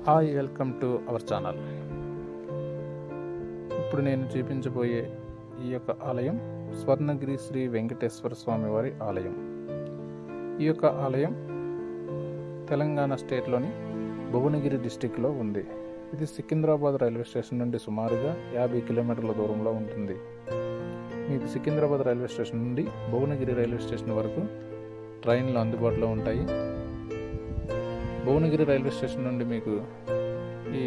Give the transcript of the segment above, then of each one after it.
Hi, welcome to our channel. ఇప్పుడు నేను చూపించబోయే ఈ యొక్క ఆలయం స్వర్ణగిరి శ్రీ వెంకటేశ్వర స్వామి వారి ఆలయం. ఈ యొక్క ఆలయం తెలంగాణ స్టేట్లోని భువనగిరి డిస్టిక్లో ఉంది. ఇది సికింద్రాబాద్ రైల్వే స్టేషన్ నుండి సుమారుగా 50 కిలోమీటర్ల దూరంలో ఉంటుంది. మీకు సికింద్రాబాద్ రైల్వే స్టేషన్ నుండి భువనగిరి రైల్వే స్టేషన్ వరకు ట్రైన్లు అందుబాటులో ఉంటాయి. భువనగిరి రైల్వే స్టేషన్ నుండి మీకు ఈ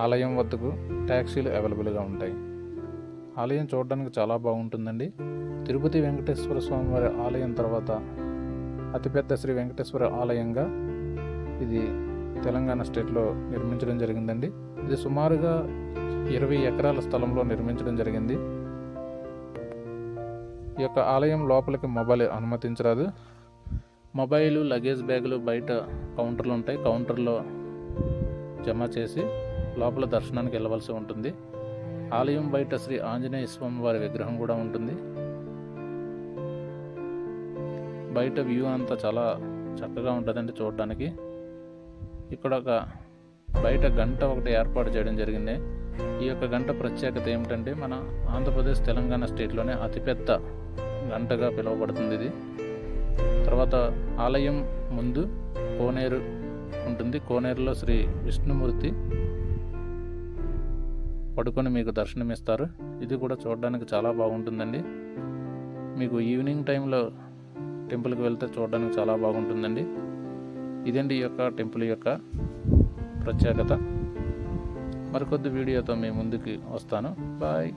ఆలయం వద్దకు ట్యాక్సీలు అవైలబుల్గా ఉంటాయి. ఆలయం చూడడానికి చాలా బాగుంటుందండి. తిరుపతి వెంకటేశ్వర స్వామి వారి ఆలయం తర్వాత అతిపెద్ద శ్రీ వెంకటేశ్వర ఆలయంగా ఇది తెలంగాణ స్టేట్లో నిర్మించడం జరిగిందండి. ఇది సుమారుగా 20 ఎకరాల స్థలంలో నిర్మించడం జరిగింది. ఈ యొక్క ఆలయం లోపలికి మొబైల్ అనుమతించరాదు. మొబైలు, లగేజ్ బ్యాగులు బయట కౌంటర్లు ఉంటాయి. కౌంటర్లో జమ చేసి లోపల దర్శనానికి వెళ్ళవలసి ఉంటుంది. ఆలయం బయట శ్రీ ఆంజనేయ స్వామి వారి విగ్రహం కూడా ఉంటుంది. బయట వ్యూ అంతా చాలా చక్కగా ఉంటుందండి చూడడానికి. ఇక్కడ ఒక బయట గంట ఒకటి ఏర్పాటు చేయడం జరిగింది. ఈ యొక్క గంట ప్రత్యేకత ఏమిటంటే మన ఆంధ్రప్రదేశ్ తెలంగాణ స్టేట్లోనే అతిపెద్ద గంటగా పిలువబడుతుంది ఇది. తర్వాత ఆలయం ముందు కోనేరు ఉంటుంది. కోనేరులో శ్రీ విష్ణుమూర్తి పడుకొని మీకు దర్శనమిస్తారు. ఇది కూడా చూడడానికి చాలా బాగుంటుందండి. మీకు ఈవినింగ్ టైంలో టెంపుల్కి వెళ్తే చూడడానికి చాలా బాగుంటుందండి. ఇదండి ఈ యొక్క టెంపుల్ యొక్క ప్రత్యేకత. మరికొద్ది వీడియోతో మీ ముందుకి వస్తాను. బాయ్.